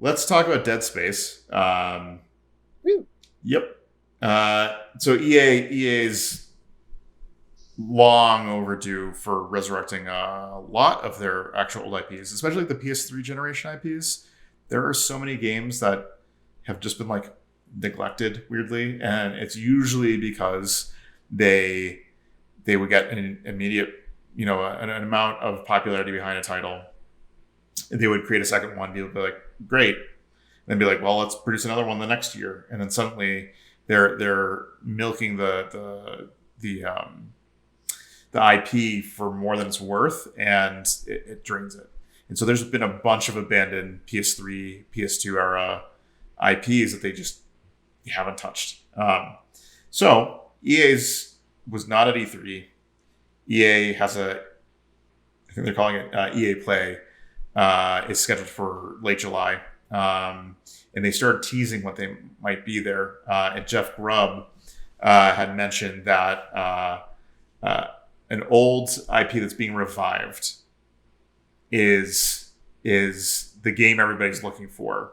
let's talk about Dead Space. Whew. Yep. So EA's long overdue for resurrecting a lot of their actual old IPs, especially the PS3 generation IPs. There are so many games that have just been like neglected weirdly, and it's usually because they they would get an immediate, an amount of popularity behind a title. They would create a second one. People would be like, great, and then be like, well, let's produce another one the next year, and then suddenly they're milking the IP for more than it's worth, and it drains it. And so there's been a bunch of abandoned PS3, PS2 era IPs that they just haven't touched. So EA's was not at E3. EA has I think they're calling it EA Play. Is scheduled for late July. And they started teasing what they might be there. And Jeff Grubb had mentioned that uh, an old IP that's being revived is the game everybody's looking for.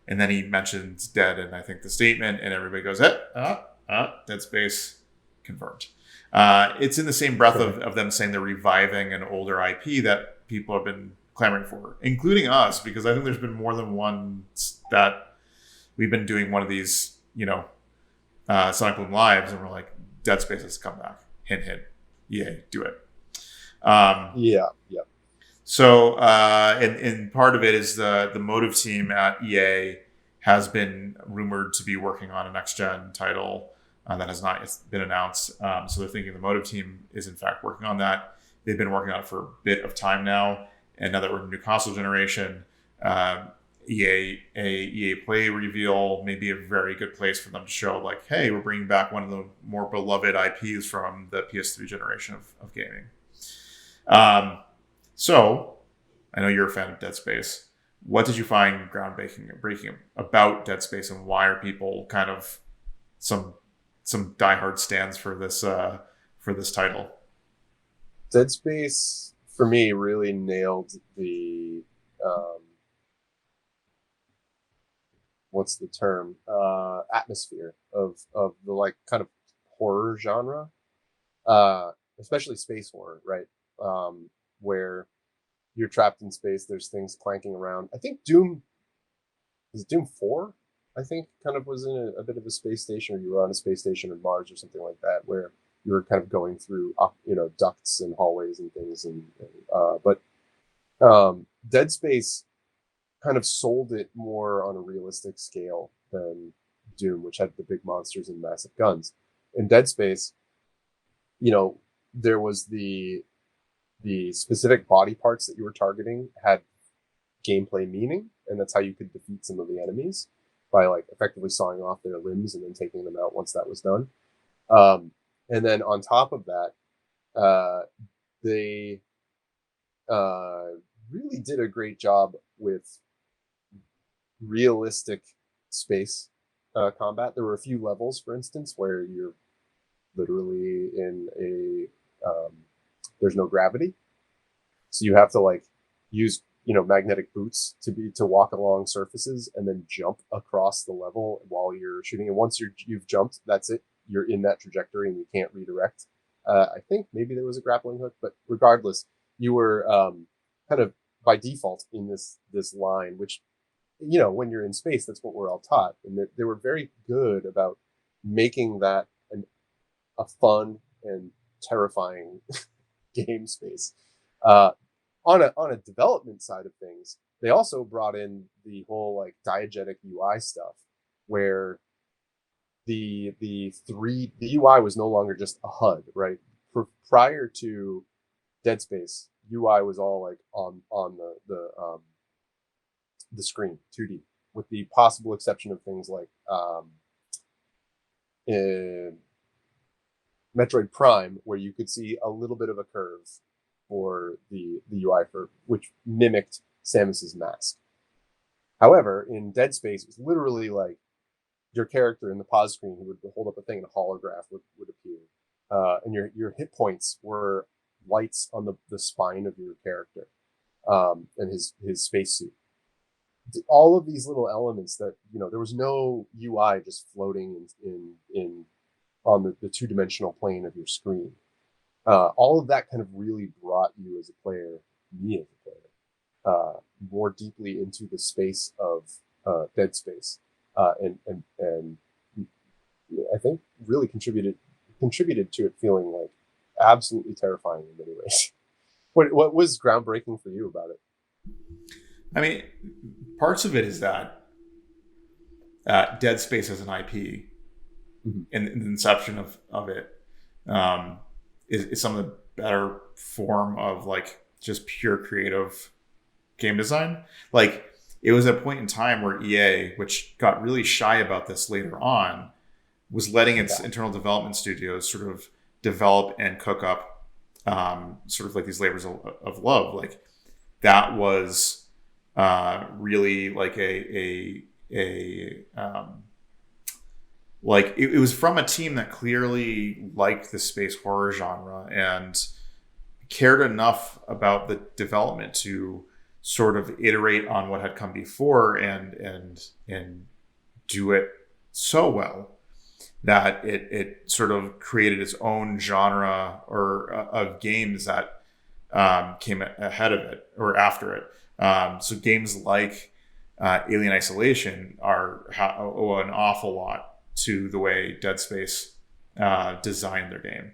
And then he mentions Dead, and I think the statement, and everybody goes, Dead Space confirmed. It's in the same breath of them saying they're reviving an older IP that people have been clamoring for, including us, because I think there's been more than one that we've been doing one of these, Sonic Boom Lives, and we're like, Dead Space has come back. Hint, hint. Yay, do it. Um, Yeah, yeah. and part of it is the Motive team at EA has been rumored to be working on a next gen title that has not yet been announced. So they're thinking the Motive team is in fact working on that. They've been working on it for a bit of time now, and now that we're in new console generation, EA Play reveal may be a very good place for them to show, like, hey, we're bringing back one of the more beloved IPs from the PS3 generation of gaming. Um, so, I know you're a fan of Dead Space. What did you find breaking about Dead Space, and why are people kind of some diehard stands for this title? Dead Space for me really nailed the um, what's the term atmosphere of the like kind of horror genre, especially space horror, right? Where you're trapped in space. There's things clanking around. I think Doom 4. I think kind of was in a bit of a space station, or you were on a space station in Mars or something like that, where you were kind of going through ducts and hallways and things. But Dead Space kind of sold it more on a realistic scale than Doom, which had the big monsters and massive guns. In Dead Space, you know, there was the specific body parts that you were targeting had gameplay meaning, and that's how you could defeat some of the enemies by like effectively sawing off their limbs and then taking them out once that was done. Um, and then on top of that, uh, they uh, really did a great job with realistic space combat. There were a few levels, for instance, where you're literally in a there's no gravity, so you have to like use magnetic boots to walk along surfaces and then jump across the level while you're shooting. And once you've jumped, that's it. You're in that trajectory and you can't redirect. I think maybe there was a grappling hook, but regardless, you were kind of by default in this line, which when you're in space, that's what we're all taught. And they were very good about making that a fun and terrifying game space. Uh, on a development side of things, they also brought in the whole like diegetic UI stuff, where the UI was no longer just a HUD, right? Prior to Dead Space, UI was all like on the screen, 2D, with the possible exception of things like in Metroid Prime, where you could see a little bit of a curve for the UI for which mimicked Samus's mask. However, in Dead Space, it was literally like your character in the pause screen who would hold up a thing and a holograph would appear. And your hit points were lights on the spine of your character and his spacesuit. all of these little elements that, there was no UI just floating in on the two-dimensional plane of your screen. All of that kind of really brought you as a player, me as a player, more deeply into the space of Dead Space, and I think really contributed to it feeling like absolutely terrifying in many ways. What was groundbreaking for you about it? I mean, parts of it is that Dead Space as an IP and the inception of it is some of the better form of like just pure creative game design. Like it was a point in time where EA, which got really shy about this later on, was letting its internal development studios sort of develop and cook up sort of like these labors of love. Like that was really like like it was from a team that clearly liked the space horror genre and cared enough about the development to sort of iterate on what had come before and do it so well that it sort of created its own genre or of games that came ahead of it or after it. So games like Alien Isolation owe an awful lot to the way Dead Space designed their game.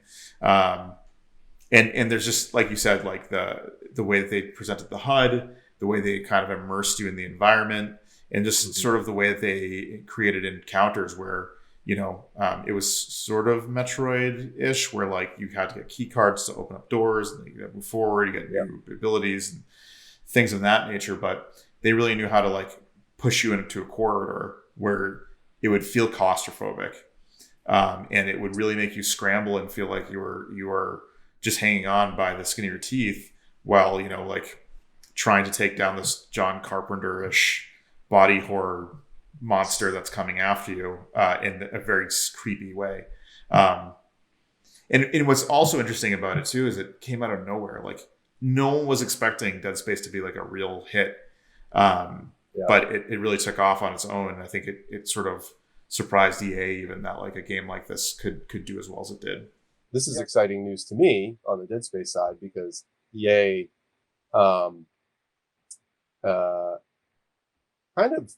And there's just, like you said, like the way that they presented the HUD, the way they kind of immersed you in the environment, and just sort of the way that they created encounters where, it was sort of Metroid-ish, where like you had to get key cards to open up doors, and you move forward, you get new abilities and things of that nature. But they really knew how to like push you into a corridor where it would feel claustrophobic, and it would really make you scramble and feel like you were just hanging on by the skin of your teeth while like trying to take down this John Carpenter-ish body horror monster that's coming after you in a very creepy way. And what's also interesting about it too is it came out of nowhere. Like no one was expecting Dead Space to be like a real hit. But it really took off on its own. And I think it sort of surprised EA even that like a game like this could do as well as it did. This is exciting news to me on the Dead Space side because EA kind of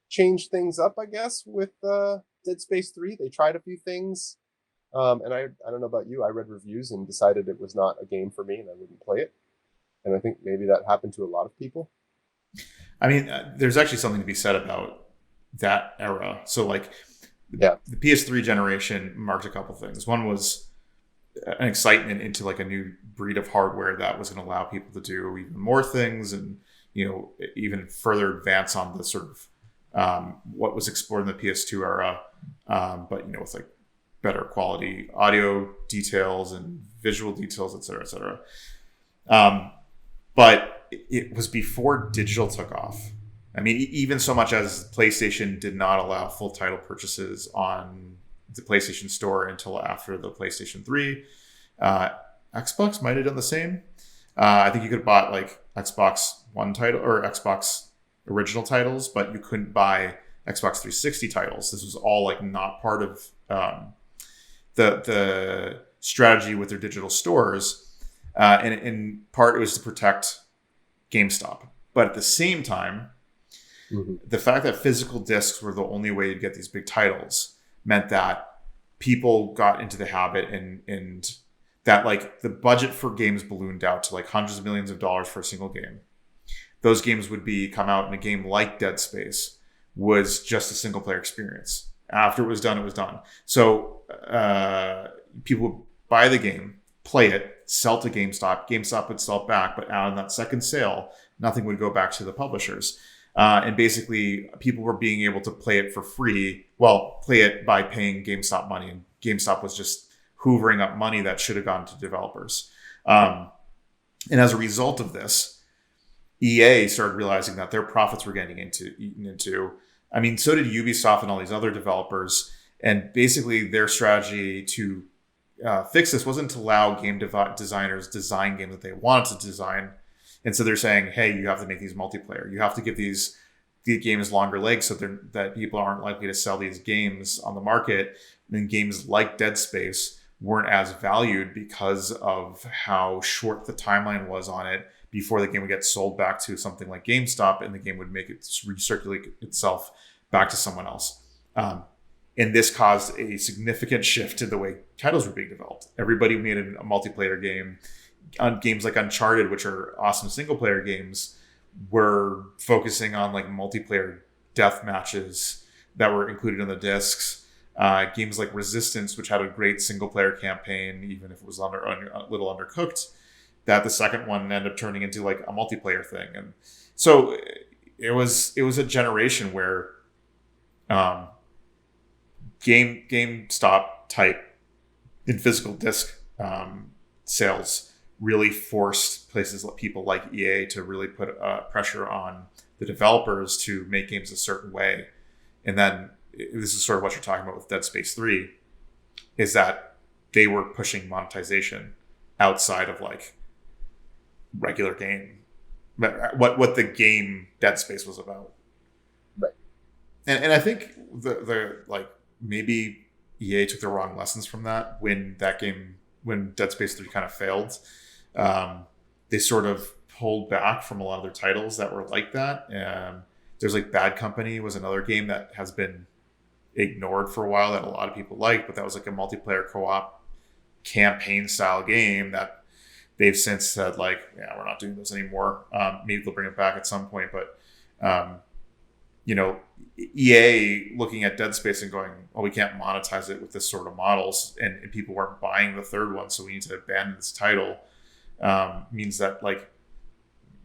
changed things up, I guess, with Dead Space 3. They tried a few things. And I don't know about you, I read reviews and decided it was not a game for me and I wouldn't play it. And I think maybe that happened to a lot of people. I mean, there's actually something to be said about that era. So like the PS3 generation marked a couple things. One was an excitement into like a new breed of hardware that was going to allow people to do even more things and, even further advance on the sort of what was explored in the PS2 era. But, with like better quality audio details and visual details, et cetera, et cetera. But it was before digital took off. I mean, even so much as PlayStation did not allow full title purchases on the PlayStation Store until after the PlayStation 3. Xbox might have done the same. I think you could have bought like Xbox One title or Xbox original titles, but you couldn't buy Xbox 360 titles. This was all like not part of the strategy with their digital stores. And in part, it was to protect GameStop. But at the same time, the fact that physical discs were the only way to get these big titles meant that people got into the habit and that like the budget for games ballooned out to like hundreds of millions of dollars for a single game. Those games would come out in a game like Dead Space was just a single player experience. After it was done, it was done. So people would buy the game, play it, sell to GameStop. GameStop would sell it back, but on that second sale, nothing would go back to the publishers. And basically, people were being able to play it for free. Well, play it by paying GameStop money. And GameStop was just hoovering up money that should have gone to developers. And as a result of this, EA started realizing that their profits were getting eaten into. I mean, so did Ubisoft and all these other developers. And basically, their strategy to fix this wasn't to allow game designers design games that they wanted to design. And so they're saying, hey, you have to make these multiplayer. You have to give these the game's longer legs, so that people aren't likely to sell these games on the market. And then games like Dead Space weren't as valued because of how short the timeline was on it before the game would get sold back to something like GameStop, and the game would make it recirculate itself back to someone else. And this caused a significant shift in the way titles were being developed. Everybody made a multiplayer game. On games like Uncharted, which are awesome single player games, were focusing on like multiplayer death matches that were included in the discs. Games like Resistance, which had a great single player campaign, even if it was a little undercooked, that the second one ended up turning into like a multiplayer thing. And so it was a generation where GameStop type in physical disc sales really forced places like people like EA to really put pressure on the developers to make games a certain way. And then this is sort of what you're talking about with Dead Space 3, is that they were pushing monetization outside of like regular game, what the game Dead Space was about. Right. And I think the like maybe EA took the wrong lessons from that when Dead Space 3 kind of failed. They sort of pulled back from a lot of their titles that were like that. There's like Bad Company was another game that has been ignored for a while that a lot of people like, but that was like a multiplayer co-op campaign style game that they've since said like, yeah, we're not doing this anymore. Maybe they'll bring it back at some point, but EA looking at Dead Space and going, oh, we can't monetize it with this sort of models, and people weren't buying the third one, so we need to abandon this title, means that like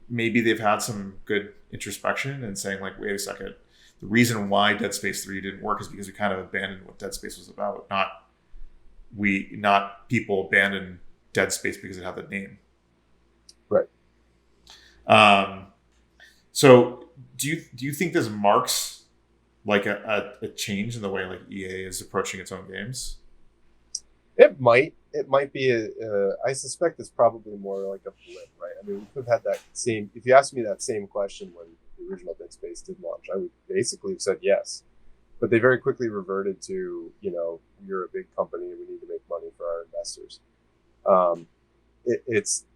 maybe they've had some good introspection and saying like, wait a second, the reason why Dead Space 3 didn't work is because we kind of abandoned what Dead Space was about. Not people abandoned Dead Space because it had the name. Right. So do you think this marks like a change in the way like EA is approaching its own games? It might be I suspect it's probably more like a blip, right? I mean, we could have had that same, if you asked me that same question when the original Dead Space did launch, I would basically have said yes. But they very quickly reverted to, we're a big company and we need to make money for our investors. It's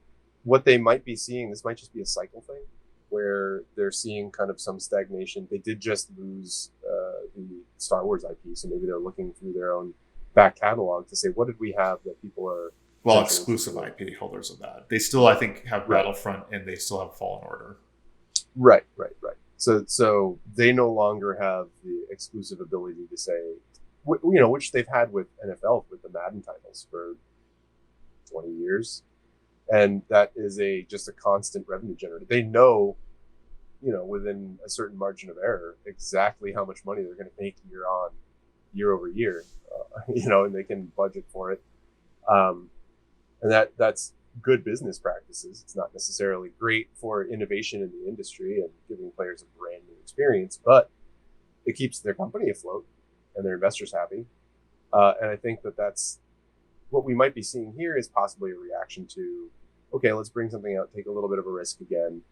what they might be seeing. This might just be a cycle thing where they're seeing kind of some stagnation. They did just lose the Star Wars IP, so maybe they're looking through their own back catalog to say, what did we have that people are exclusive IP holders of that. They still, I think, have Battlefront and they still have Fallen Order. Right. So they no longer have the exclusive ability to say, which they've had with NFL, with the Madden titles for 20 years. And that is just a constant revenue generator. They know, within a certain margin of error, exactly how much money they're going to make year over year, and they can budget for it. And that's good business practices. It's not necessarily great for innovation in the industry and giving players a brand new experience, but it keeps their company afloat and their investors happy. And I think that's what we might be seeing here is possibly a reaction to, okay, let's bring something out, take a little bit of a risk again.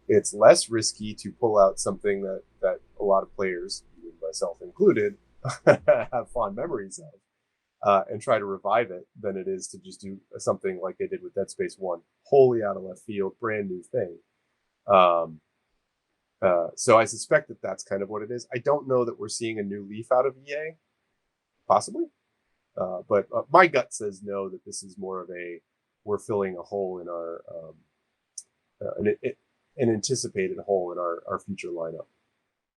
It's less risky to pull out something that a lot of players, myself included, have fond memories of, and try to revive it than it is to just do something like they did with Dead Space 1, wholly out of left field, brand new thing. So I suspect that that's kind of what it is. I don't know that we're seeing a new leaf out of EA, possibly. But my gut says no, that this is more of we're filling a hole in our, an anticipated hole in our future lineup.